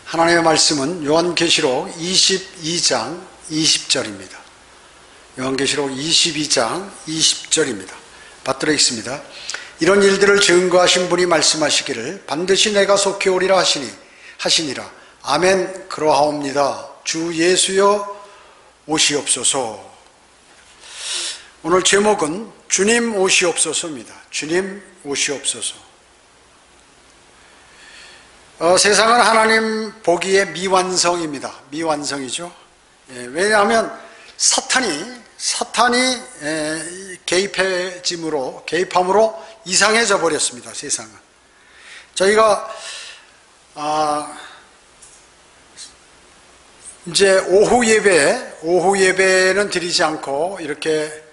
하나님의 말씀은 요한계시록 22장 20절입니다. 요한계시록 22장 20절입니다. 받들어 있습니다. 이런 일들을 증거하신 분이 말씀하시기를 반드시 내가 속히 오리라 하시니라. 아멘. 그러하옵니다. 주 예수여 오시옵소서. 오늘 제목은 주님 오시옵소서입니다. 주님 오시옵소서. 세상은 하나님 보기에 미완성입니다. 미완성이죠. 왜냐하면 사탄이 개입함으로 이상해져 버렸습니다. 세상은. 저희가 이제 오후 예배는 드리지 않고 이렇게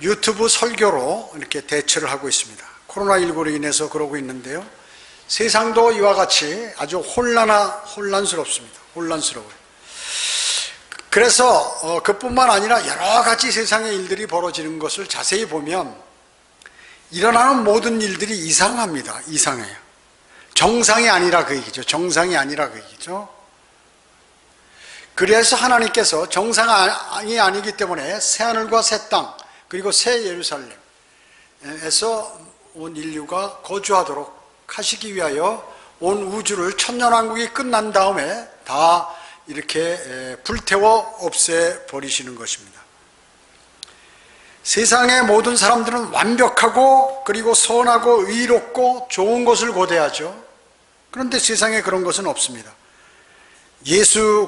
유튜브 설교로 이렇게 대처를 하고 있습니다. 코로나19로 인해서 그러고 있는데요. 세상도 이와 같이 아주 혼란스럽습니다. 혼란스러워요. 그래서 그뿐만 아니라 여러 가지 세상의 일들이 벌어지는 것을 자세히 보면 일어나는 모든 일들이 이상합니다. 이상해요. 정상이 아니라 그 얘기죠. 정상이 아니라 그 얘기죠. 그래서 하나님께서 정상이 아니기 때문에 새하늘과 새 땅 그리고 새 예루살렘에서 온 인류가 거주하도록 하시기 위하여 온 우주를 천년왕국이 끝난 다음에 다 이렇게 불태워 없애버리시는 것입니다. 세상의 모든 사람들은 완벽하고 그리고 선하고 의롭고 좋은 것을 고대하죠. 그런데 세상에 그런 것은 없습니다.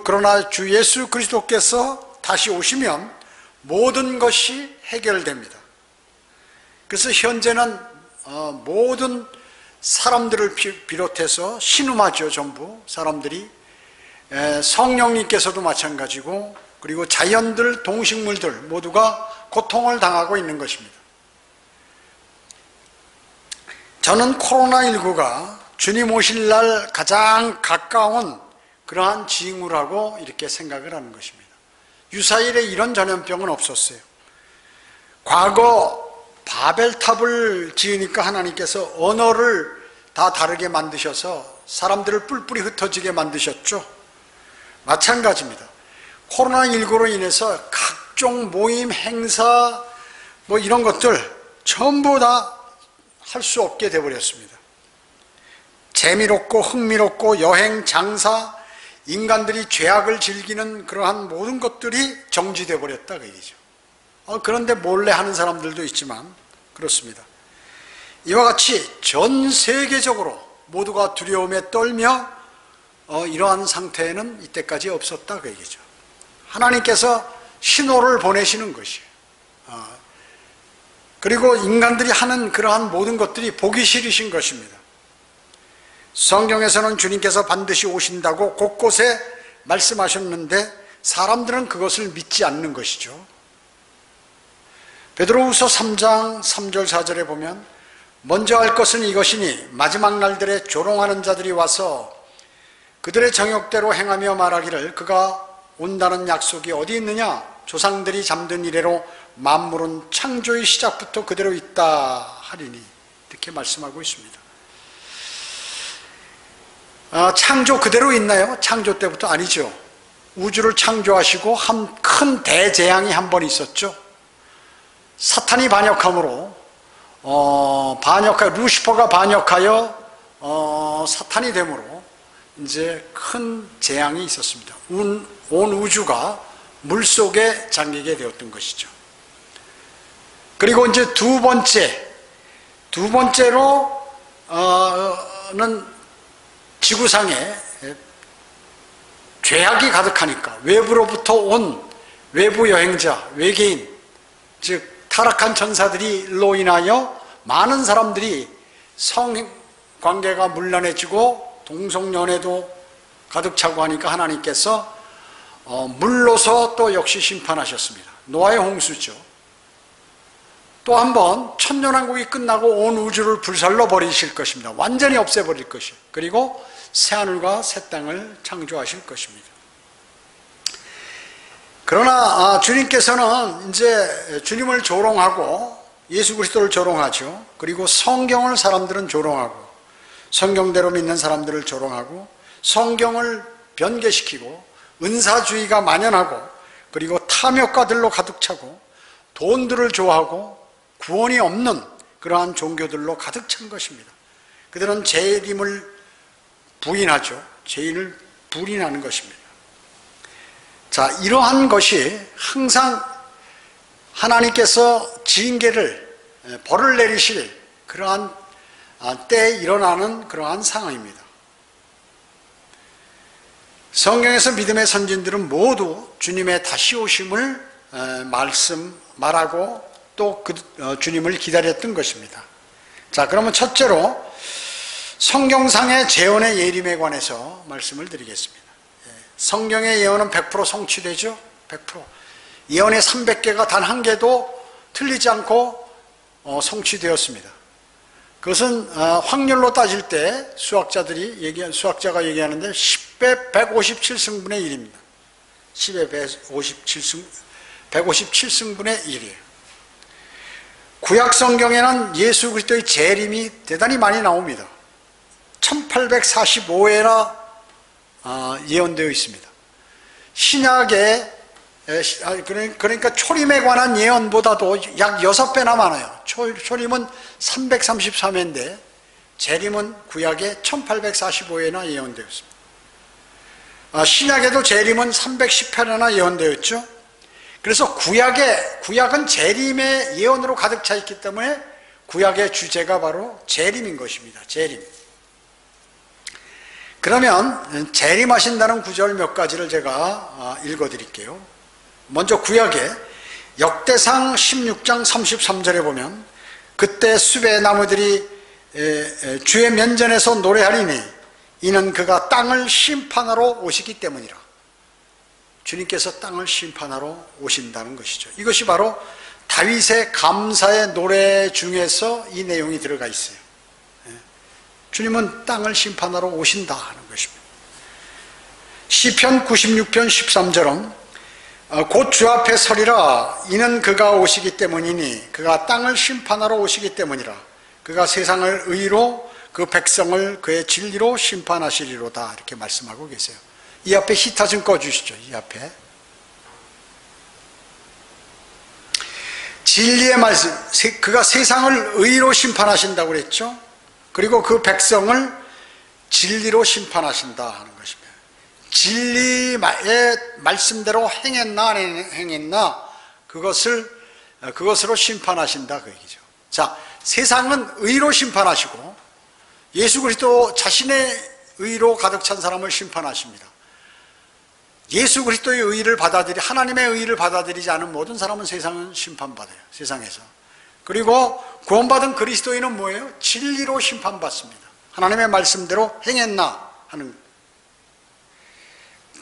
그러나 주 예수 그리스도께서 다시 오시면 모든 것이 해결됩니다. 그래서 현재는 모든 사람들을 비롯해서 신음하죠. 전부 사람들이 성령님께서도 마찬가지고 그리고 자연들, 동식물들 모두가 고통을 당하고 있는 것입니다. 저는 코로나19가 주님 오실 날 가장 가까운 그러한 징후라고 이렇게 생각을 하는 것입니다. 유사일에 이런 전염병은 없었어요. 과거 바벨탑을 지으니까 하나님께서 언어를 다 다르게 만드셔서 사람들을 뿔뿔이 흩어지게 만드셨죠. 마찬가지입니다. 코로나19로 인해서 각종 모임, 행사 이런 것들 전부 다 할 수 없게 되어버렸습니다. 재미롭고 흥미롭고 여행, 장사, 인간들이 죄악을 즐기는 그러한 모든 것들이 정지되어 버렸다 그 얘기죠. 그런데 몰래 하는 사람들도 있지만 그렇습니다. 이와 같이 전 세계적으로 모두가 두려움에 떨며 이러한 상태는 이때까지 없었다 그 얘기죠. 하나님께서 신호를 보내시는 것이에요. 그리고 인간들이 하는 그러한 모든 것들이 보기 싫으신 것입니다. 성경에서는 주님께서 반드시 오신다고 곳곳에 말씀하셨는데 사람들은 그것을 믿지 않는 것이죠. 베드로후서 3장 3절 4절에 보면 먼저 할 것은 이것이니 마지막 날들에 조롱하는 자들이 와서 그들의 정욕대로 행하며 말하기를 그가 온다는 약속이 어디 있느냐? 조상들이 잠든 이래로 만물은 창조의 시작부터 그대로 있다 하리니 이렇게 말씀하고 있습니다. 창조 그대로 있나요? 창조 때부터 아니죠. 우주를 창조하시고 한 큰 대재앙이 한 번 있었죠. 사탄이 반역함으로 루시퍼가 반역하여 사탄이 됨으로 이제 큰 재앙이 있었습니다. 온 우주가 물 속에 잠기게 되었던 것이죠. 그리고 이제 두 번째로는 지구상에 죄악이 가득하니까 외부로부터 온 외부 여행자, 외계인, 즉 타락한 천사들이로 인하여 많은 사람들이 성관계가 문란해지고 동성연애도 가득 차고 하니까 하나님께서 물로서 또 역시 심판하셨습니다. 노아의 홍수죠. 또 한 번 천년왕국이 끝나고 온 우주를 불살러 버리실 것입니다. 완전히 없애버릴 것이에요. 그리고 새하늘과 새 땅을 창조하실 것입니다. 그러나 주님께서는 이제 주님을 조롱하고 예수 그리스도를 조롱하죠. 그리고 성경을 사람들은 조롱하고 성경대로 믿는 사람들을 조롱하고 성경을 변개시키고 은사주의가 만연하고 그리고 탐욕가들로 가득 차고 돈들을 좋아하고 구원이 없는 그러한 종교들로 가득 찬 것입니다. 그들은 재림을 부인하죠. 죄인을 부인하는 것입니다. 자, 이러한 것이 항상 하나님께서 징계를, 벌을 내리실 그러한 때에 일어나는 그러한 상황입니다. 성경에서 믿음의 선진들은 모두 주님의 다시 오심을 말하고 또 주님을 기다렸던 것입니다. 자, 그러면 첫째로 성경상의 재언의 예림에 관해서 말씀을 드리겠습니다. 성경의 예언은 100% 성취되죠? 100%. 예언의 300개가 단 한 개도 틀리지 않고 성취되었습니다. 그것은 확률로 따질 때 수학자가 얘기하는데 10배 157승분의 1입니다. 10의 157승분의 1이에요. 구약 성경에는 예수 그리스도의 재림이 대단히 많이 나옵니다. 1845회나 예언되어 있습니다. 신약에 그러니까 초림에 관한 예언보다도 약 6배나 많아요. 초림은 333회인데 재림은 구약에 1845회나 예언되었습니다. 신약에도 재림은 310회나 예언되었죠. 그래서 구약은 재림의 예언으로 가득 차 있기 때문에 구약의 주제가 바로 재림인 것입니다. 재림. 그러면 재림하신다는 구절 몇 가지를 제가 읽어드릴게요. 먼저 구약에 역대상 16장 33절에 보면 그때 숲의 나무들이 주의 면전에서 노래하리니 이는 그가 땅을 심판하러 오시기 때문이라. 주님께서 땅을 심판하러 오신다는 것이죠. 이것이 바로 다윗의 감사의 노래 중에서 이 내용이 들어가 있어요. 주님은 땅을 심판하러 오신다 하는 것입니다. 시편 96편 13절은 곧 주 앞에 서리라 이는 그가 오시기 때문이니 그가 땅을 심판하러 오시기 때문이라. 그가 세상을 의로 그 백성을 그의 진리로 심판하시리로다 이렇게 말씀하고 계세요. 이 앞에 히터 좀 꺼주시죠. 이 앞에 진리의 말씀, 그가 세상을 의로 심판하신다고 그랬죠. 그리고 그 백성을 진리로 심판하신다 하는 것입니다. 진리의 말씀대로 행했나 안 행했나 그것으로 심판하신다 그 얘기죠. 자, 세상은 의로 심판하시고 예수 그리스도 자신의 의로 가득 찬 사람을 심판하십니다. 예수 그리스도의 의를 하나님의 의를 받아들이지 않은 모든 사람은 세상은 심판받아요. 세상에서. 그리고 구원받은 그리스도인은 뭐예요? 진리로 심판받습니다. 하나님의 말씀대로 행했나 하는.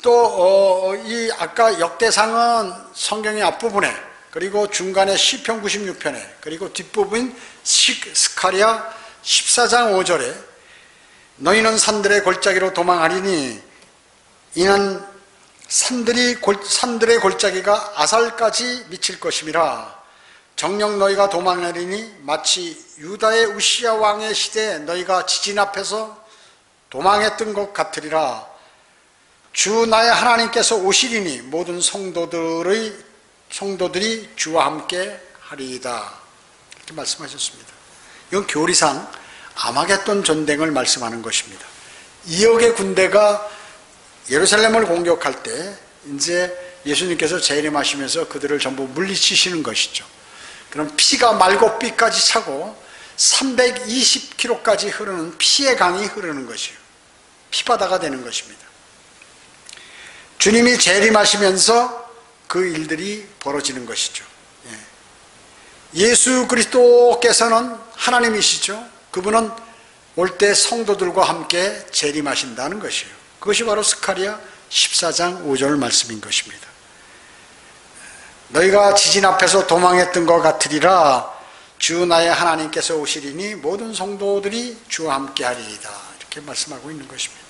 또 이 아까 역대상은 성경의 앞부분에 그리고 중간에 시편 96편에 그리고 뒷부분 스가랴 14장 5절에 너희는 산들의 골짜기로 도망하리니 이는 산들의 골짜기가 아살까지 미칠 것임이라. 정녕 너희가 도망하리니 마치 유다의 우시야 왕의 시대에 너희가 지진 앞에서 도망했던 것 같으리라. 주 나의 하나님께서 오시리니 모든 성도들이 주와 함께 하리이다 이렇게 말씀하셨습니다. 이건 교리상 아마겟돈 전쟁을 말씀하는 것입니다. 2억의 군대가 예루살렘을 공격할 때 이제 예수님께서 재림하시면서 그들을 전부 물리치시는 것이죠. 그럼 피가 말고삐까지 차고 320km까지 흐르는 피의 강이 흐르는 것이에요. 피바다가 되는 것입니다. 주님이 재림하시면서 그 일들이 벌어지는 것이죠. 예수 그리스도께서는 하나님이시죠. 그분은 올 때 성도들과 함께 재림하신다는 것이에요. 그것이 바로 스가랴 14장 5절 말씀인 것입니다. 너희가 지진 앞에서 도망했던 것 같으리라. 주 나의 하나님께서 오시리니 모든 성도들이 주와 함께 하리이다 이렇게 말씀하고 있는 것입니다.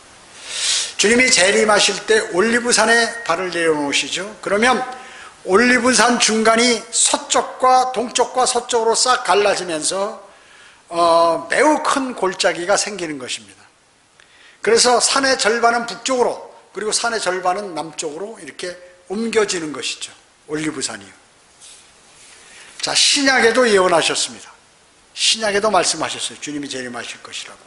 주님이 재림하실 때 올리브산에 발을 내려놓으시죠. 그러면 올리브산 중간이 서쪽과 동쪽과 서쪽으로 싹 갈라지면서 매우 큰 골짜기가 생기는 것입니다. 그래서 산의 절반은 북쪽으로, 그리고 산의 절반은 남쪽으로 이렇게 옮겨지는 것이죠. 올리브산이요. 자, 신약에도 예언하셨습니다. 신약에도 말씀하셨어요. 주님이 재림하실 것이라고.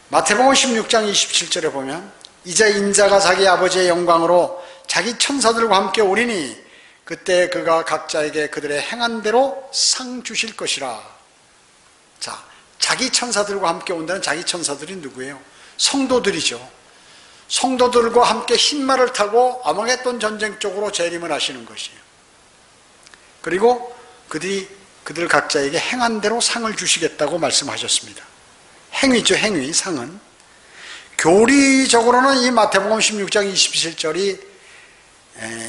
마태복음 16장 27절에 보면 이제 인자가 자기 아버지의 영광으로 자기 천사들과 함께 오리니 그때 그가 각자에게 그들의 행한 대로 상 주실 것이라. 자, 자기 천사들과 함께 온다는 자기 천사들이 누구예요? 성도들이죠. 성도들과 함께 흰말을 타고 아마겟돈 전쟁 쪽으로 재림을 하시는 것이에요. 그리고 그들 각자에게 행한 대로 상을 주시겠다고 말씀하셨습니다. 행위죠, 행위, 상은. 교리적으로는 이 마태복음 16장 27절이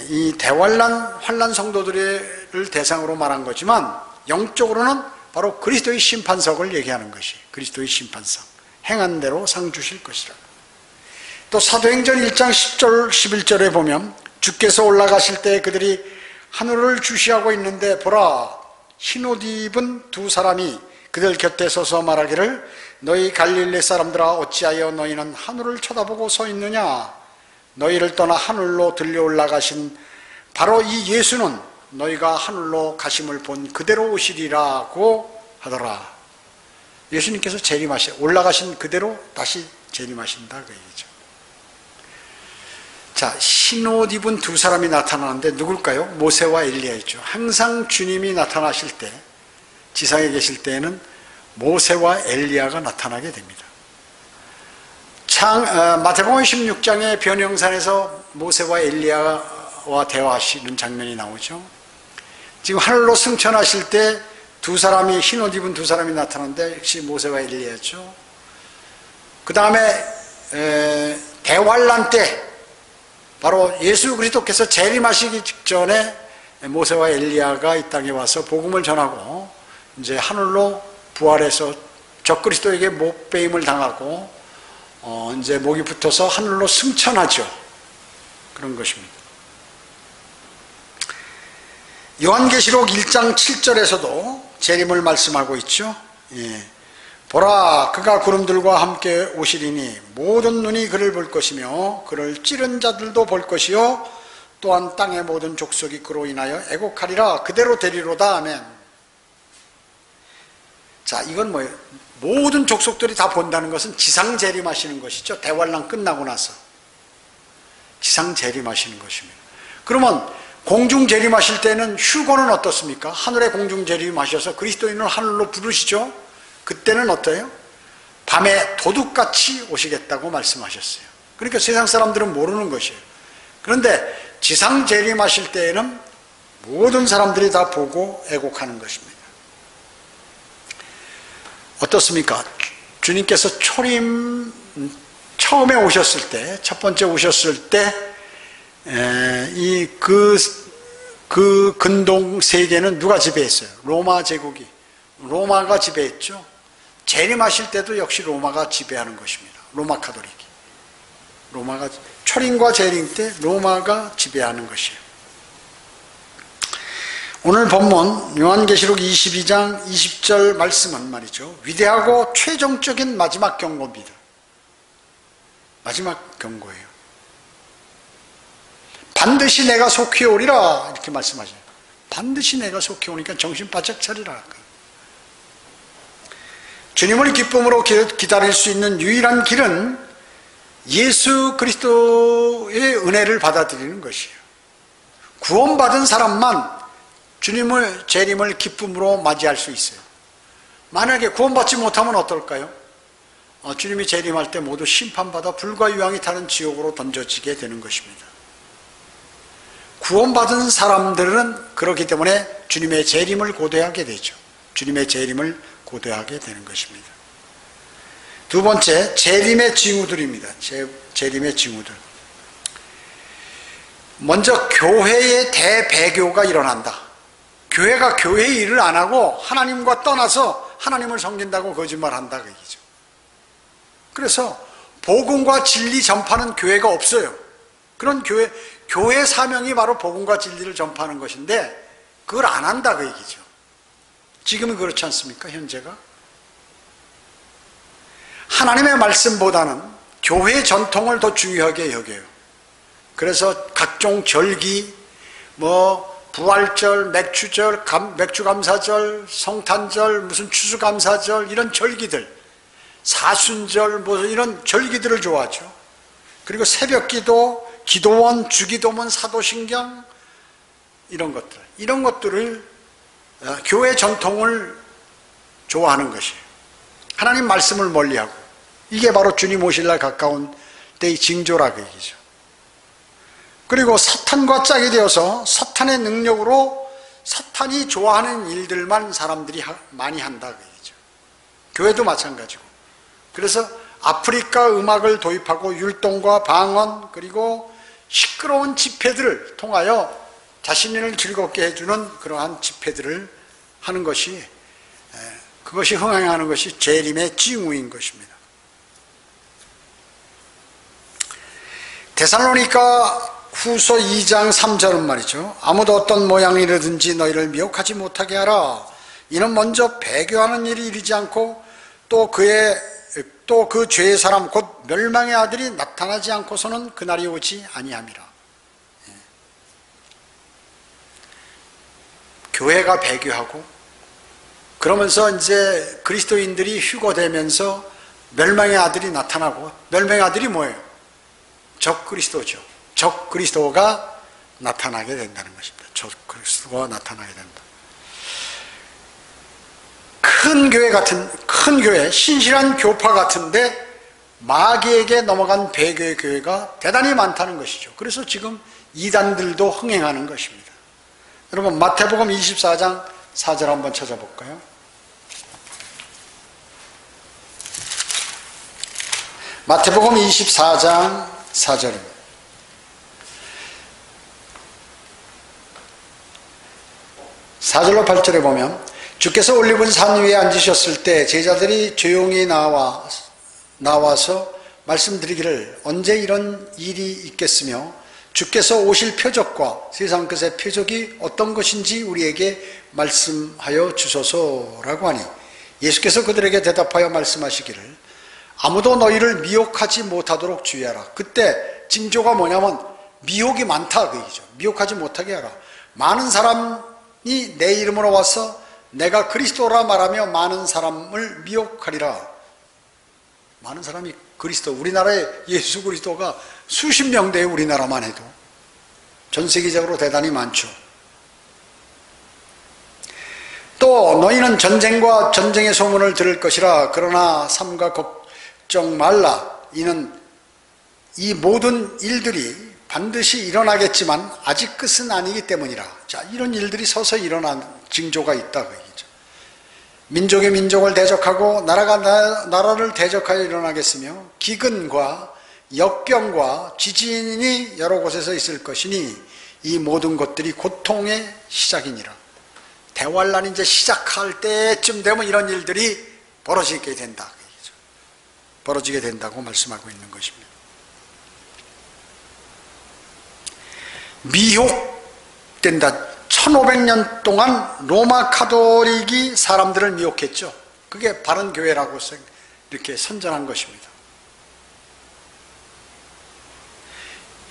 이 대환란, 환란 성도들을 대상으로 말한 거지만 영적으로는 바로 그리스도의 심판석을 얘기하는 것이, 그리스도의 심판석. 행한 대로 상 주실 것이라. 또 사도행전 1장 10절 11절에 보면 주께서 올라가실 때 그들이 하늘을 주시하고 있는데 보라, 흰옷 입은 두 사람이 그들 곁에 서서 말하기를 너희 갈릴리 사람들아 어찌하여 너희는 하늘을 쳐다보고 서 있느냐. 너희를 떠나 하늘로 들려 올라가신 바로 이 예수는 너희가 하늘로 가심을 본 그대로 오시리라고 하더라. 예수님께서 올라가신 그대로 다시 재림하신다 그 얘기죠. 자, 흰옷 입은 두 사람이 나타나는데 누굴까요? 모세와 엘리야이죠. 항상 주님이 나타나실 때, 지상에 계실 때에는 모세와 엘리야가 나타나게 됩니다. 마태복음 16장의 변형산에서 모세와 엘리야와 대화하시는 장면이 나오죠. 지금 하늘로 승천하실 때 두 사람이, 흰옷 입은 두 사람이 나타나는데 역시 모세와 엘리야죠. 그 다음에 대환란 때 바로 예수 그리스도께서 재림하시기 직전에 모세와 엘리야가 이 땅에 와서 복음을 전하고 이제 하늘로 부활해서 적그리스도에게 목베임을 당하고 이제 목이 붙어서 하늘로 승천하죠. 그런 것입니다. 요한계시록 1장 7절에서도 재림을 말씀하고 있죠. 예. 보라, 그가 구름들과 함께 오시리니 모든 눈이 그를 볼 것이며 그를 찌른 자들도 볼 것이요 또한 땅의 모든 족속이 그로 인하여 애곡하리라. 그대로 되리로다. 아멘. 자, 이건 뭐예요? 모든 족속들이 다 본다는 것은 지상 재림하시는 것이죠. 대환란 끝나고 나서 지상 재림하시는 것입니다. 그러면 공중 재림하실 때는 휴거는 어떻습니까? 하늘에 공중 재림하셔서 그리스도인을 하늘로 부르시죠. 그때는 어때요? 밤에 도둑같이 오시겠다고 말씀하셨어요. 그러니까 세상 사람들은 모르는 것이에요. 그런데 지상 재림하실 때에는 모든 사람들이 다 보고 애곡하는 것입니다. 어떻습니까? 주님께서 초림 처음에 오셨을 때, 첫 번째 오셨을 때 그 근동 세계는 누가 지배했어요? 로마 제국이, 로마가 지배했죠. 재림하실 때도 역시 로마가 지배하는 것입니다. 로마 카톨릭이, 로마가 초림과 재림 때 로마가 지배하는 것이에요. 오늘 본문 요한계시록 22장 20절 말씀은 말이죠, 위대하고 최종적인 마지막 경고입니다. 마지막 경고예요. 반드시 내가 속히 오리라 이렇게 말씀하셔요. 반드시 내가 속히 오니까 정신 바짝 차리라. 주님을 기쁨으로 기다릴 수 있는 유일한 길은 예수 그리스도의 은혜를 받아들이는 것이에요. 구원받은 사람만 주님을, 재림을 기쁨으로 맞이할 수 있어요. 만약에 구원받지 못하면 어떨까요? 주님이 재림할 때 모두 심판받아 불과 유황이 타는 지옥으로 던져지게 되는 것입니다. 구원받은 사람들은 그렇기 때문에 주님의 재림을 고대하게 되죠. 주님의 재림을 고대하게 되는 것입니다. 두 번째, 재림의 징후들입니다. 재림의 징후들. 먼저 교회의 대배교가 일어난다. 교회가 교회의 일을 안 하고 하나님과 떠나서 하나님을 섬긴다고 거짓말한다 그 얘기죠. 그래서 복음과 진리 전파는 교회가 없어요. 그런 교회 사명이 바로 복음과 진리를 전파하는 것인데 그걸 안 한다 그 얘기죠. 지금은 그렇지 않습니까? 현재가 하나님의 말씀보다는 교회 전통을 더 중요하게 여겨요. 그래서 각종 절기, 부활절, 맥주감사절, 성탄절, 무슨 추수감사절, 이런 절기들, 사순절, 이런 절기들을 좋아하죠. 그리고 새벽기도, 기도원, 주기도문, 사도신경, 이런 것들을 교회 전통을 좋아하는 것이에요. 하나님 말씀을 멀리하고, 이게 바로 주님 오실 날 가까운 때의 징조라고 얘기죠. 그리고 사탄과 짝이 되어서 사탄의 능력으로 사탄이 좋아하는 일들만 사람들이 많이 한다 그 얘기죠. 교회도 마찬가지고. 그래서 아프리카 음악을 도입하고 율동과 방언, 그리고 시끄러운 집회들을 통하여 자신을 즐겁게 해주는 그러한 집회들을 하는 것이, 그것이 흥행하는 것이 재림의 징후인 것입니다. 데살로니가 후서 2장 3절은 말이죠. 아무도 어떤 모양이라든지 너희를 미혹하지 못하게 하라. 이는 먼저 배교하는 일이 이르지 않고 또 그 죄의 사람 곧 멸망의 아들이 나타나지 않고서는 그날이 오지 아니함이라. 교회가 배교하고 그러면서 이제 그리스도인들이 휴거되면서 멸망의 아들이 나타나고, 멸망의 아들이 뭐예요? 적그리스도죠. 적그리스도가 나타나게 된다는 것입니다. 적그리스도가 나타나게 된다. 큰 교회, 신실한 교파 같은데 마귀에게 넘어간 배교의 교회가 대단히 많다는 것이죠. 그래서 지금 이단들도 흥행하는 것입니다. 여러분, 마태복음 24장 4절 한번 찾아볼까요? 마태복음 24장 4절입니다. 4절로 8절에 보면, 주께서 올리브산 산 위에 앉으셨을 때 제자들이 조용히 나와서 말씀드리기를 언제 이런 일이 있겠으며 주께서 오실 표적과 세상 끝의 표적이 어떤 것인지 우리에게 말씀하여 주소서라고 하니, 예수께서 그들에게 대답하여 말씀하시기를 아무도 너희를 미혹하지 못하도록 주의하라. 그때 징조가 뭐냐면 미혹이 많다 그 얘기죠. 미혹하지 못하게 하라. 많은 사람이 내 이름으로 와서 내가 그리스도라 말하며 많은 사람을 미혹하리라. 많은 사람이 그리스도, 우리나라에 예수 그리스도가 수십 명대에 우리나라만 해도 전 세계적으로 대단히 많죠. 또 너희는 전쟁과 전쟁의 소문을 들을 것이라. 그러나 삼가 걱정 말라. 이는 이 모든 일들이 반드시 일어나겠지만 아직 끝은 아니기 때문이라. 자, 이런 일들이 서서 일어난 징조가 있다 그 얘기죠. 민족이 민족을 대적하고 나라가 나라를 대적하여 일어나겠으며 기근과 역병과 지진이 여러 곳에서 있을 것이니 이 모든 것들이 고통의 시작이니라. 대환란이 이제 시작할 때쯤 되면 이런 일들이 벌어지게 된다 그 얘기죠. 벌어지게 된다고 말씀하고 있는 것입니다. 미혹된다. 1500년 동안 로마 카톨릭이 사람들을 미혹했죠. 그게 바른 교회라고 이렇게 선전한 것입니다.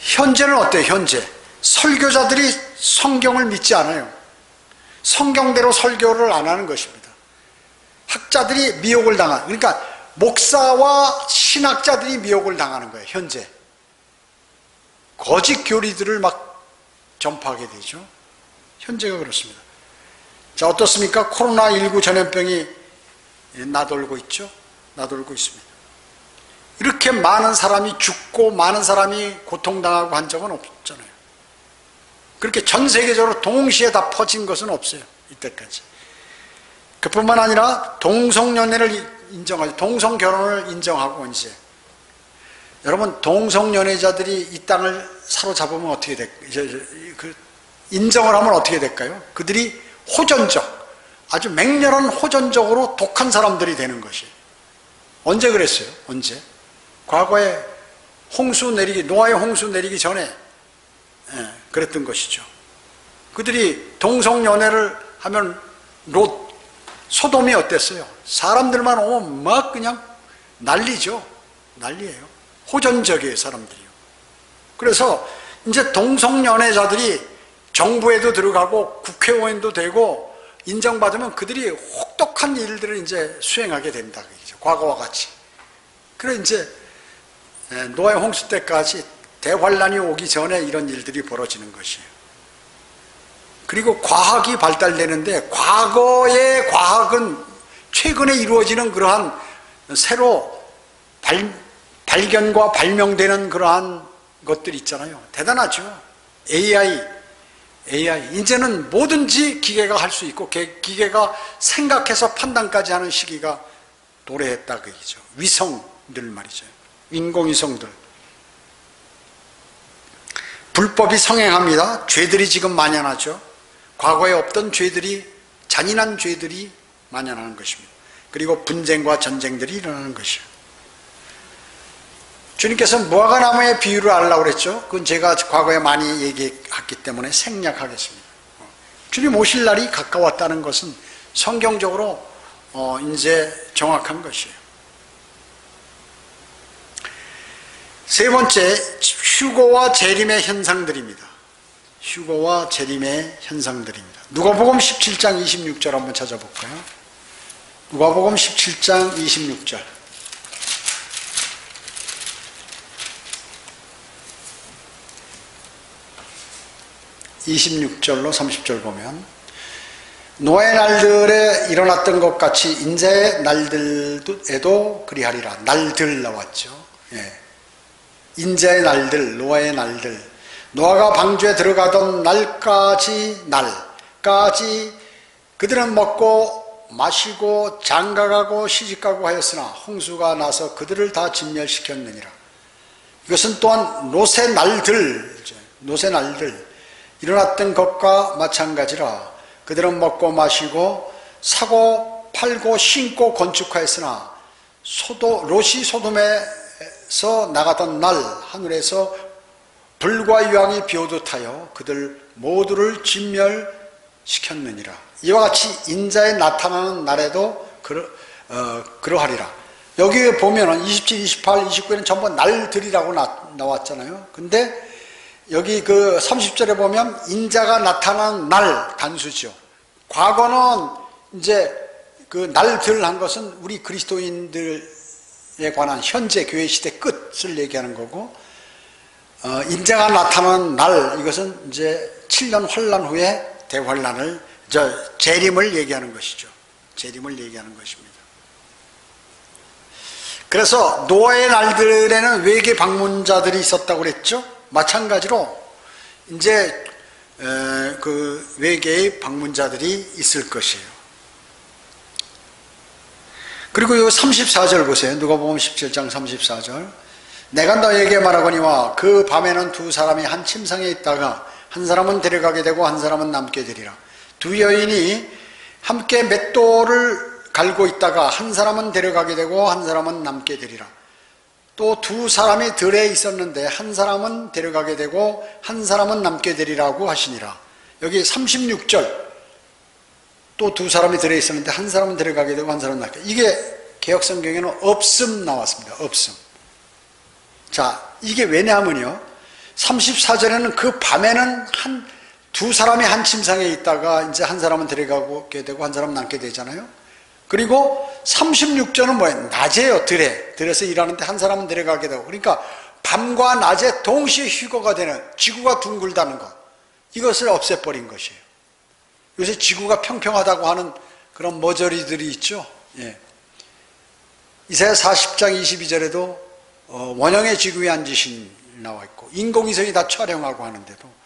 현재는 어때요? 현재 설교자들이 성경을 믿지 않아요. 성경대로 설교를 안 하는 것입니다. 학자들이 미혹을 당한, 그러니까 목사와 신학자들이 미혹을 당하는 거예요. 현재 거짓 교리들을 막 전파하게 되죠. 현재가 그렇습니다. 자, 어떻습니까? 코로나19 전염병이 나돌고 있죠. 나돌고 있습니다. 이렇게 많은 사람이 죽고 많은 사람이 고통당하고 한 적은 없잖아요. 그렇게 전 세계적으로 동시에 다 퍼진 것은 없어요. 이때까지. 그뿐만 아니라 동성연애를 인정하죠. 동성결혼을 인정하고 이제 여러분, 동성연애자들이 이 땅을 사로잡으면 어떻게 될까요? 인정을 하면 어떻게 될까요? 그들이 호전적, 아주 맹렬한 호전적으로 독한 사람들이 되는 것이. 언제 그랬어요? 언제? 과거에 노아의 홍수 내리기 전에 그랬던 것이죠. 그들이 동성연애를 하면 소돔이 어땠어요? 사람들만 오면 막 그냥 난리죠. 난리예요. 호전적이에요, 사람들이요. 그래서 이제 동성연애자들이 정부에도 들어가고 국회의원도 되고 인정받으면 그들이 혹독한 일들을 이제 수행하게 된다. 과거와 같이. 그래 이제 노아 홍수 때까지 대환란이 오기 전에 이런 일들이 벌어지는 것이에요. 그리고 과학이 발달되는데 과거의 과학은 최근에 이루어지는 그러한 새로 발견과 발명되는 그러한 것들 있잖아요. 대단하죠. AI 이제는 뭐든지 기계가 할 수 있고 기계가 생각해서 판단까지 하는 시기가 도래했다 그 얘기죠. 위성들 말이죠. 인공위성들. 불법이 성행합니다. 죄들이 지금 만연하죠. 과거에 없던 죄들이, 잔인한 죄들이 만연하는 것입니다. 그리고 분쟁과 전쟁들이 일어나는 것이요. 주님께서 무화과나무의 비유를 하려고 그랬죠. 그건 제가 과거에 많이 얘기했기 때문에 생략하겠습니다. 주님 오실 날이 가까웠다는 것은 성경적으로 이제 정확한 것이에요. 세 번째, 휴거와 재림의 현상들입니다. 휴거와 재림의 현상들입니다. 누가복음 17장 26절 한번 찾아볼까요? 누가복음 17장 26절. 26절로 30절 보면 노아의 날들에 일어났던 것 같이 인자의 날들에도 그리하리라. 날들 나왔죠. 예. 인자의 날들, 노아의 날들. 노아가 방주에 들어가던 날까지 그들은 먹고 마시고 장가가고 시집가고 하였으나 홍수가 나서 그들을 다 진멸시켰느니라. 이것은 또한 롯의 날들 일어났던 것과 마찬가지라. 그들은 먹고 마시고 사고 팔고 신고 건축하였으나 롯이 소돔에서 나가던 날 하늘에서 불과 유황이 비오듯 하여 그들 모두를 진멸시켰느니라. 이와 같이 인자의 나타나는 날에도 그러하리라. 여기 보면은 27, 28, 29에는 전부 날들이라고 나왔잖아요. 근데 여기 그 30절에 보면 인자가 나타난 날 단수죠. 과거는 이제 그 날들 한 것은 우리 그리스도인들에 관한 현재 교회 시대 끝을 얘기하는 거고, 인자가 나타난 날 이것은 이제 7년 환란 후에 대환란을 재림을 얘기하는 것이죠. 재림을 얘기하는 것입니다. 그래서 노아의 날들에는 외계 방문자들이 있었다고 그랬죠. 마찬가지로 이제 그 외계의 방문자들이 있을 것이에요. 그리고 이 34절 보세요. 누가복음 17장 34절. 내가 너에게 말하거니와 그 밤에는 두 사람이 한 침상에 있다가 한 사람은 데려가게 되고 한 사람은 남게 되리라. 두 여인이 함께 맷돌을 갈고 있다가 한 사람은 데려가게 되고 한 사람은 남게 되리라. 또 두 사람이 들에 있었는데 한 사람은 데려가게 되고 한 사람은 남게 되리라고 하시니라. 여기 36절 또 두 사람이 들에 있었는데 한 사람은 데려가게 되고 한 사람은 남게. 이게 개역성경에는 없음 나왔습니다. 없음. 자, 이게 왜냐하면요 34절에는 그 밤에는 두 사람이 한 침상에 있다가 이제 한 사람은 데려가게 되고 한 사람은 남게 되잖아요. 그리고 36절은 뭐예요? 낮에요. 들에서 일하는데 한 사람은 데려가게 되고. 그러니까 밤과 낮에 동시에 휴거가 되는, 지구가 둥글다는 것, 이것을 없애버린 것이에요. 요새 지구가 평평하다고 하는 그런 머저리들이 있죠. 예. 이사야 40장 22절에도 원형의 지구에 앉으신 나와 있고 인공위성이 다 촬영하고 하는데도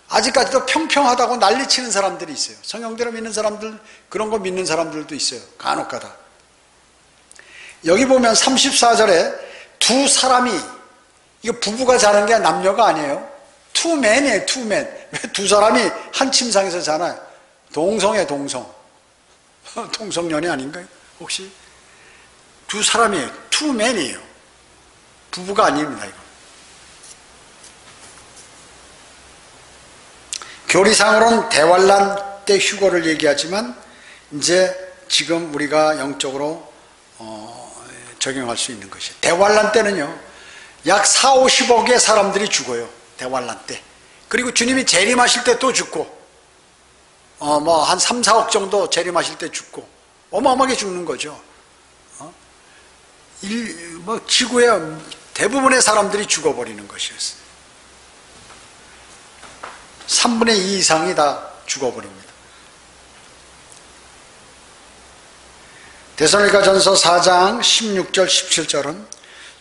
아직까지도 평평하다고 난리치는 사람들이 있어요. 성경대로 믿는 사람들, 그런 거 믿는 사람들도 있어요. 간혹가다. 여기 보면 34절에 두 사람이, 이거 부부가 자는 게 남녀가 아니에요. 투맨이에요. 투맨. 왜 두 사람이 한 침상에서 자나요? 동성이에요. 동성. 동성연애 아닌가요? 혹시? 두 사람이에요. 투맨이에요. 부부가 아닙니다. 이거. 교리상으로는 대환란 때 휴거를 얘기하지만 이제 지금 우리가 영적으로 적용할 수 있는 것이에요. 대환란 때는요 약 4, 50억의 사람들이 죽어요. 대환란 때. 그리고 주님이 재림하실 때 또 죽고, 한 3, 4억 정도 재림하실 때 죽고, 어마어마하게 죽는 거죠. 지구의 대부분의 사람들이 죽어버리는 것이었어요. 3분의 2 이상이 다 죽어버립니다. 데살로니가전서 4장 16절 17절은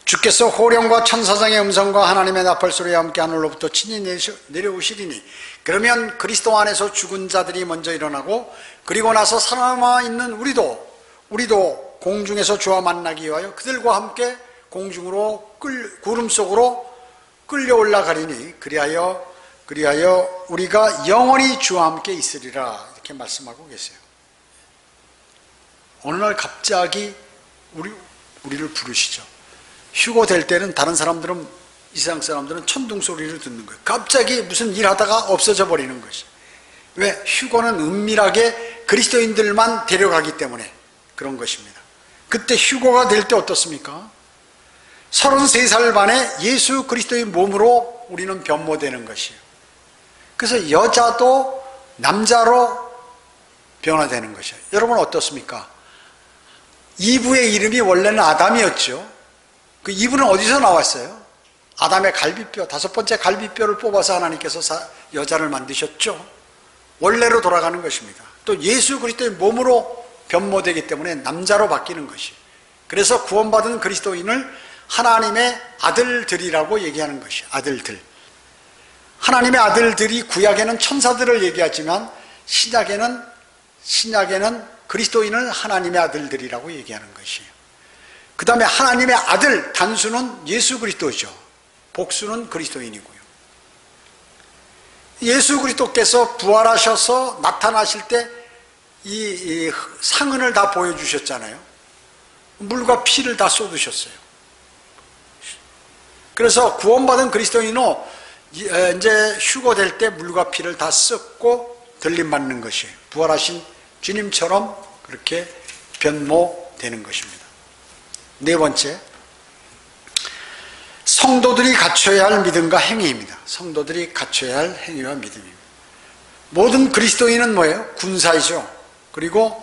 주께서 호령과 천사장의 음성과 하나님의 나팔소리와 함께 하늘로부터 친히 내려오시리니 그러면 그리스도 안에서 죽은 자들이 먼저 일어나고 그리고 나서 살아남아 있는 우리도 공중에서 주와 만나기 위하여 그들과 함께 공중으로 구름 속으로 끌려 올라가리니 그리하여 우리가 영원히 주와 함께 있으리라 이렇게 말씀하고 계세요. 어느 날 갑자기 우리를 부르시죠. 휴고 될 때는 다른 사람들은, 이 세상 사람들은 천둥 소리를 듣는 거예요. 갑자기 무슨 일 하다가 없어져 버리는 것이. 왜? 휴고는 은밀하게 그리스도인들만 데려가기 때문에 그런 것입니다. 그때 휴고가 될 때 어떻습니까? 33살 만에 예수 그리스도의 몸으로 우리는 변모되는 것이에요. 그래서 여자도 남자로 변화되는 것이에요. 여러분 어떻습니까? 이브의 이름이 원래는 아담이었죠. 그 이브는 어디서 나왔어요? 아담의 갈비뼈, 5번째 갈비뼈를 뽑아서 하나님께서 여자를 만드셨죠. 원래로 돌아가는 것입니다. 또 예수 그리스도의 몸으로 변모되기 때문에 남자로 바뀌는 것이. 그래서 구원받은 그리스도인을 하나님의 아들들이라고 얘기하는 것이. 아들들. 하나님의 아들들이 구약에는 천사들을 얘기하지만 신약에는 그리스도인을 하나님의 아들들이라고 얘기하는 것이에요. 그 다음에 하나님의 아들, 단수는 예수 그리스도죠. 복수는 그리스도인이고요. 예수 그리스도께서 부활하셔서 나타나실 때 이 상흔을 다 보여주셨잖아요. 물과 피를 다 쏟으셨어요. 그래서 구원받은 그리스도인은 이제 휴거될 때 물과 피를 다 쏟고 들림받는 것이에요. 부활하신 주님처럼 그렇게 변모되는 것입니다. 네 번째, 성도들이 갖춰야 할 믿음과 행위입니다. 성도들이 갖춰야 할 행위와 믿음입니다. 모든 그리스도인은 뭐예요? 군사이죠. 그리고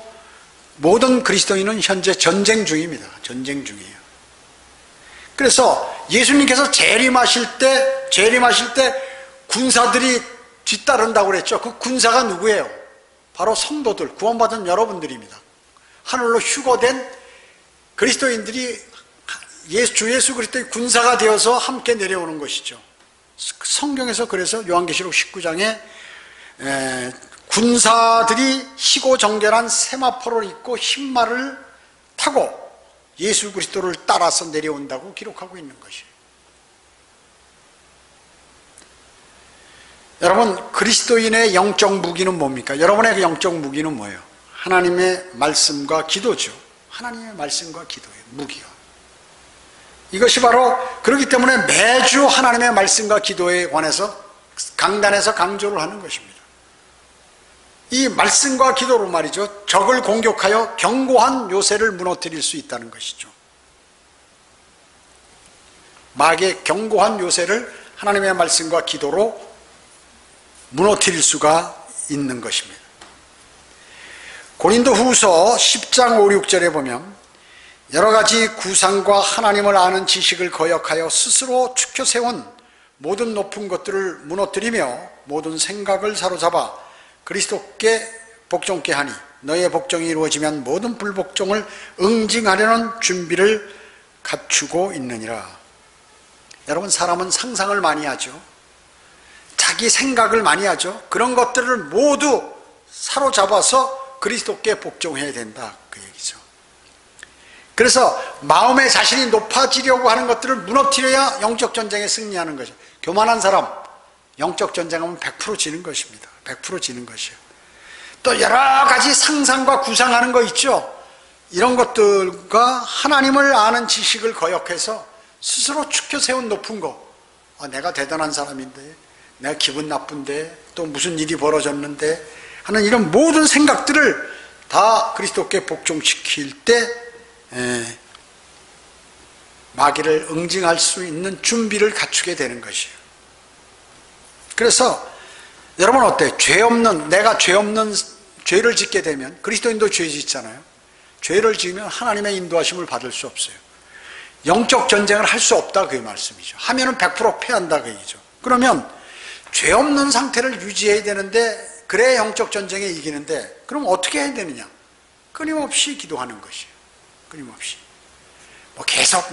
모든 그리스도인은 현재 전쟁 중입니다. 전쟁 중이에요. 그래서 예수님께서 재림하실 때 군사들이 뒤따른다고 그랬죠. 그 군사가 누구예요? 바로 성도들, 구원받은 여러분들입니다. 하늘로 휴거된 그리스도인들이 주 예수 그리스도의 군사가 되어서 함께 내려오는 것이죠. 성경에서 그래서 요한계시록 19장에 군사들이 희고 정결한 세마포를 입고 흰말을 타고 예수 그리스도를 따라서 내려온다고 기록하고 있는 것이에요. 여러분, 그리스도인의 영적 무기는 뭡니까? 여러분의 영적 무기는 뭐예요? 하나님의 말씀과 기도죠. 하나님의 말씀과 기도예요. 무기가. 이것이 바로 그렇기 때문에 매주 하나님의 말씀과 기도에 관해서 강단에서 강조를 하는 것입니다. 이 말씀과 기도로 말이죠. 적을 공격하여 견고한 요새를 무너뜨릴 수 있다는 것이죠. 마귀의 견고한 요새를 하나님의 말씀과 기도로 무너뜨릴 수가 있는 것입니다. 고린도후서 10장 5, 6절에 보면 여러 가지 구상과 하나님을 아는 지식을 거역하여 스스로 축혀 세운 모든 높은 것들을 무너뜨리며 모든 생각을 사로잡아 그리스도께 복종케 하니 너의 복종이 이루어지면 모든 불복종을 응징하려는 준비를 갖추고 있느니라. 여러분, 사람은 상상을 많이 하죠. 자기 생각을 많이 하죠. 그런 것들을 모두 사로잡아서 그리스도께 복종해야 된다, 그 얘기죠. 그래서 마음의 자신이 높아지려고 하는 것들을 무너뜨려야 영적 전쟁에 승리하는 거죠. 교만한 사람, 영적 전쟁하면 100% 지는 것입니다. 100% 지는 것이에요. 또 여러 가지 상상과 구상하는 거 있죠. 이런 것들과 하나님을 아는 지식을 거역해서 스스로 축혀 세운 높은 거, 내가 대단한 사람인데, 내가 기분 나쁜데, 또 무슨 일이 벌어졌는데 하는 이런 모든 생각들을 다 그리스도께 복종시킬 때 마귀를 응징할 수 있는 준비를 갖추게 되는 것이에요. 그래서 여러분 어때요? 내가 죄 없는 죄를 짓게 되면, 그리스도인도 죄 짓잖아요. 죄를 지으면 하나님의 인도하심을 받을 수 없어요. 영적 전쟁을 할 수 없다, 그 말씀이죠. 하면은 100% 패한다, 그 얘기죠. 그러면 죄 없는 상태를 유지해야 되는데, 그래야 영적 전쟁에 이기는데, 그럼 어떻게 해야 되느냐? 끊임없이 기도하는 것이에요. 끊임없이. 계속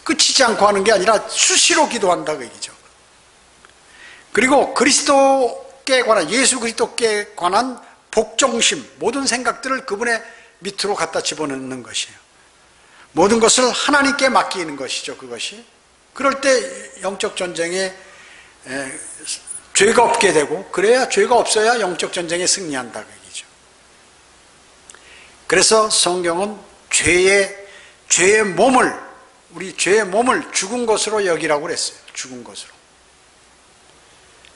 끝이지 않고 하는 게 아니라 수시로 기도한다, 그 얘기죠. 그리고 그리스도께 관한, 예수 그리스도께 관한 복종심, 모든 생각들을 그분의 밑으로 갖다 집어넣는 것이에요. 모든 것을 하나님께 맡기는 것이죠, 그것이. 그럴 때 영적 전쟁에 죄가 없게 되고, 그래야 죄가 없어야 영적 전쟁에 승리한다, 그 얘기죠. 그래서 성경은 우리 죄의 몸을 죽은 것으로 여기라고 그랬어요. 죽은 것으로.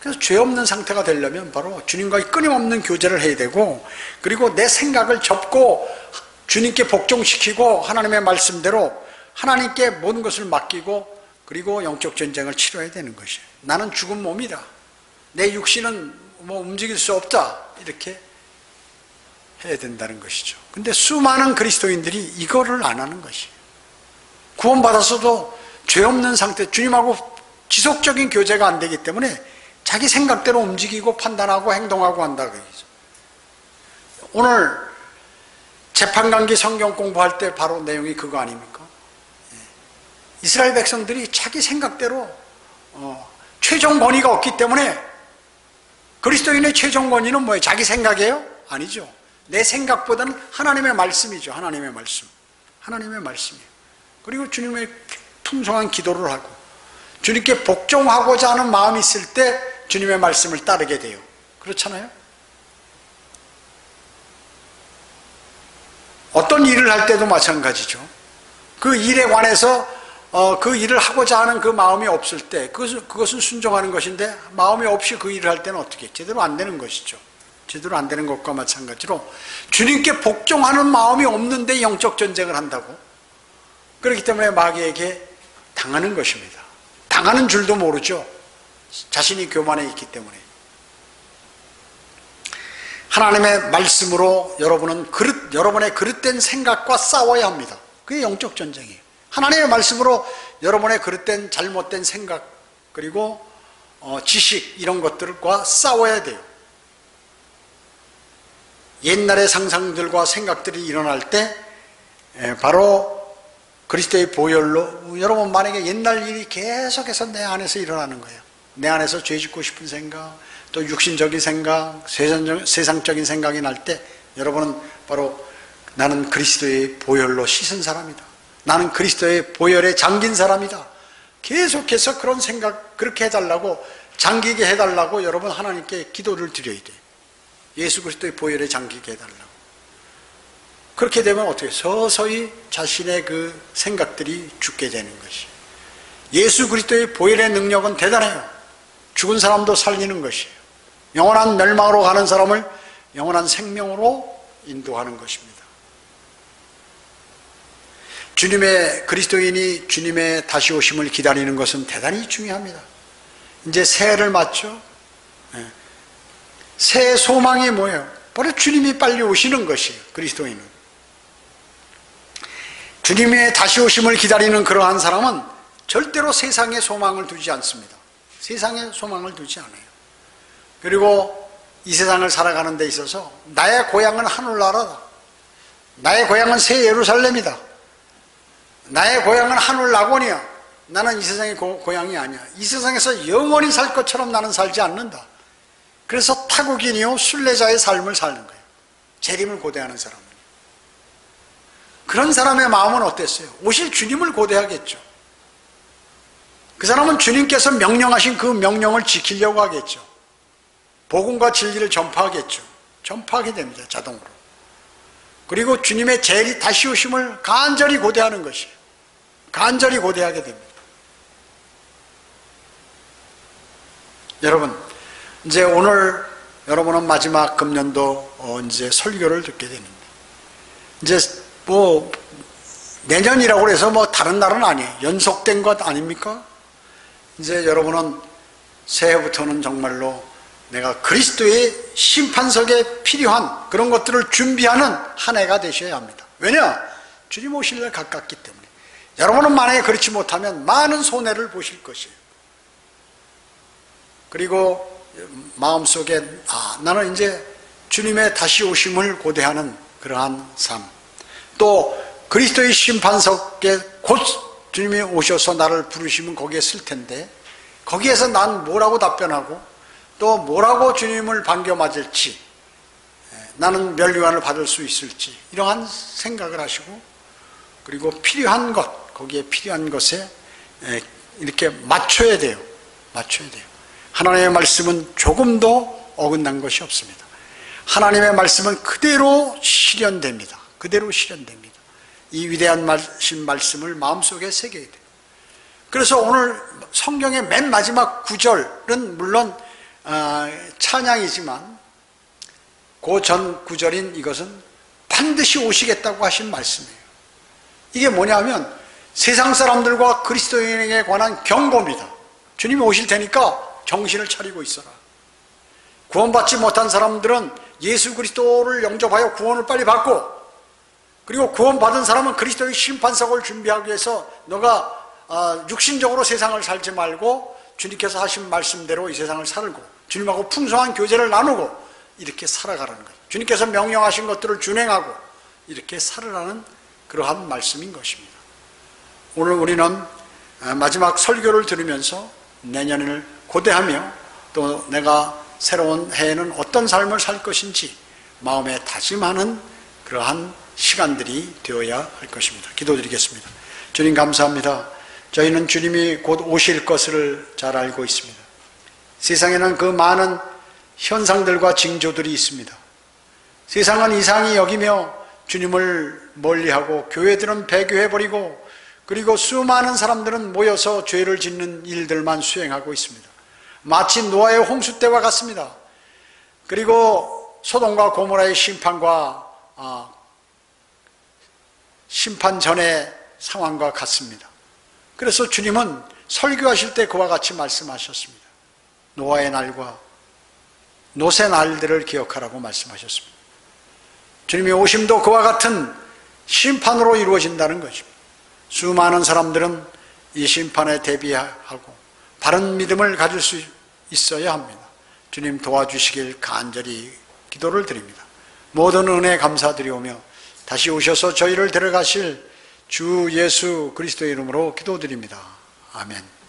그래서 죄 없는 상태가 되려면 바로 주님과의 끊임없는 교제를 해야 되고, 그리고 내 생각을 접고 주님께 복종시키고 하나님의 말씀대로 하나님께 모든 것을 맡기고, 그리고 영적 전쟁을 치러야 되는 것이에요. 나는 죽은 몸이다, 내 육신은 움직일 수 없다, 이렇게 해야 된다는 것이죠. 근데 수많은 그리스도인들이 이거를 안 하는 것이에요. 구원받았어도 죄 없는 상태, 주님하고 지속적인 교제가 안 되기 때문에 자기 생각대로 움직이고 판단하고 행동하고 한다, 그 얘기죠. 오늘 재판관계 성경 공부할 때 바로 내용이 그거 아닙니까? 이스라엘 백성들이 자기 생각대로 최종 권위가 없기 때문에, 그리스도인의 최종 권위는 뭐예요? 자기 생각이에요? 아니죠. 내 생각보다는 하나님의 말씀이죠. 하나님의 말씀. 하나님의 말씀이에요. 그리고 주님의 풍성한 기도를 하고 주님께 복종하고자 하는 마음이 있을 때 주님의 말씀을 따르게 돼요. 그렇잖아요? 어떤 일을 할 때도 마찬가지죠. 그 일에 관해서 그 일을 하고자 하는 그 마음이 없을 때 그것은 순종하는 것인데, 마음이 없이 그 일을 할 때는 어떻게 제대로 안 되는 것이죠. 제대로 안 되는 것과 마찬가지로 주님께 복종하는 마음이 없는데 영적 전쟁을 한다고, 그렇기 때문에 마귀에게 당하는 것입니다. 당하는 줄도 모르죠. 자신이 교만해 있기 때문에. 하나님의 말씀으로 여러분의 그릇된 생각과 싸워야 합니다. 그게 영적 전쟁이에요. 하나님의 말씀으로 여러분의 그릇된 잘못된 생각, 그리고 지식, 이런 것들과 싸워야 돼요. 옛날의 상상들과 생각들이 일어날 때 바로 그리스도의 보혈로, 여러분 만약에 옛날 일이 계속해서 내 안에서 일어나는 거예요. 내 안에서 죄 짓고 싶은 생각, 또 육신적인 생각, 세상적인 생각이 날 때, 여러분은 바로 나는 그리스도의 보혈로 씻은 사람이다, 나는 그리스도의 보혈에 잠긴 사람이다, 계속해서 그런 생각, 그렇게 해달라고, 잠기게 해달라고 여러분 하나님께 기도를 드려야 돼요. 예수 그리스도의 보혈에 잠기게 해달라고. 그렇게 되면 어떻게 서서히 자신의 그 생각들이 죽게 되는 것이. 예수 그리스도의 보혈의 능력은 대단해요. 죽은 사람도 살리는 것이에요. 영원한 멸망으로 가는 사람을 영원한 생명으로 인도하는 것입니다. 그리스도인이 주님의 다시 오심을 기다리는 것은 대단히 중요합니다. 이제 새해를 맞죠? 새해 소망이 뭐예요? 바로 주님이 빨리 오시는 것이에요. 그리스도인은. 주님의 다시 오심을 기다리는 그러한 사람은 절대로 세상에 소망을 두지 않습니다. 세상에 소망을 두지 않아요. 그리고 이 세상을 살아가는 데 있어서 나의 고향은 하늘나라다, 나의 고향은 새 예루살렘이다, 나의 고향은 하늘 낙원이야, 나는 이 세상의 고향이 아니야, 이 세상에서 영원히 살 것처럼 나는 살지 않는다. 그래서 타국인이요 순례자의 삶을 사는 거예요. 재림을 고대하는 사람은. 그런 사람의 마음은 어땠어요? 오실 주님을 고대하겠죠. 그 사람은 주님께서 명령하신 그 명령을 지키려고 하겠죠. 복음과 진리를 전파하겠죠. 전파하게 됩니다, 자동으로. 그리고 주님의 다시 오심을 간절히 고대하는 것이에요. 간절히 고대하게 됩니다. 여러분, 이제 오늘 여러분은 마지막 금년도 이제 설교를 듣게 됩니다. 이제 내년이라고 해서 뭐 다른 날은 아니에요. 연속된 것 아닙니까? 이제 여러분은 새해부터는 정말로 내가 그리스도의 심판석에 필요한 그런 것들을 준비하는 한 해가 되셔야 합니다. 왜냐? 주님 오실 날 가깝기 때문에. 여러분은 만약에 그렇지 못하면 많은 손해를 보실 것이에요. 그리고 마음속에 나는 이제 주님의 다시 오심을 고대하는 그러한 삶, 또 그리스도의 심판석에 곧 주님이 오셔서 나를 부르시면 거기에 쓸 텐데 거기에서 난 뭐라고 답변하고 또 뭐라고 주님을 반겨맞을지, 나는 멸류관을 받을 수 있을지 이러한 생각을 하시고, 그리고 필요한 것, 거기에 필요한 것에 이렇게 맞춰야 돼요. 맞춰야 돼요. 하나님의 말씀은 조금도 어긋난 것이 없습니다. 하나님의 말씀은 그대로 실현됩니다. 그대로 실현됩니다. 이 위대한 말씀을 마음속에 새겨야 돼요. 그래서 오늘 성경의 맨 마지막 구절은 물론 찬양이지만 그 전 구절인 이것은 반드시 오시겠다고 하신 말씀이에요. 이게 뭐냐면 세상 사람들과 그리스도인에게 관한 경고입니다. 주님이 오실 테니까 정신을 차리고 있어라. 구원받지 못한 사람들은 예수 그리스도를 영접하여 구원을 빨리 받고, 그리고 구원받은 사람은 그리스도의 심판석을 준비하기 위해서 너가 육신적으로 세상을 살지 말고 주님께서 하신 말씀대로 이 세상을 살고 주님하고 풍성한 교제를 나누고 이렇게 살아가라는 거예요. 주님께서 명령하신 것들을 준행하고 이렇게 살아라는 그러한 말씀인 것입니다. 오늘 우리는 마지막 설교를 들으면서 내년을 고대하며 또 내가 새로운 해에는 어떤 삶을 살 것인지 마음에 다짐하는 그러한 시간들이 되어야 할 것입니다. 기도드리겠습니다. 주님 감사합니다. 저희는 주님이 곧 오실 것을 잘 알고 있습니다. 세상에는 그 많은 현상들과 징조들이 있습니다. 세상은 이상히 여기며 주님을 멀리하고 교회들은 배교해버리고, 그리고 수많은 사람들은 모여서 죄를 짓는 일들만 수행하고 있습니다. 마치 노아의 홍수 때와 같습니다. 그리고 소돔과 고모라의 심판과 심판 전의 상황과 같습니다. 그래서 주님은 설교하실 때 그와 같이 말씀하셨습니다. 노아의 날과 노새 날들을 기억하라고 말씀하셨습니다. 주님의 오심도 그와 같은 심판으로 이루어진다는 것입니다. 수많은 사람들은 이 심판에 대비하고 바른 믿음을 가질 수 있어야 합니다. 주님 도와주시길 간절히 기도를 드립니다. 모든 은혜 감사드리오며 다시 오셔서 저희를 데려가실 주 예수 그리스도의 이름으로 기도드립니다. 아멘.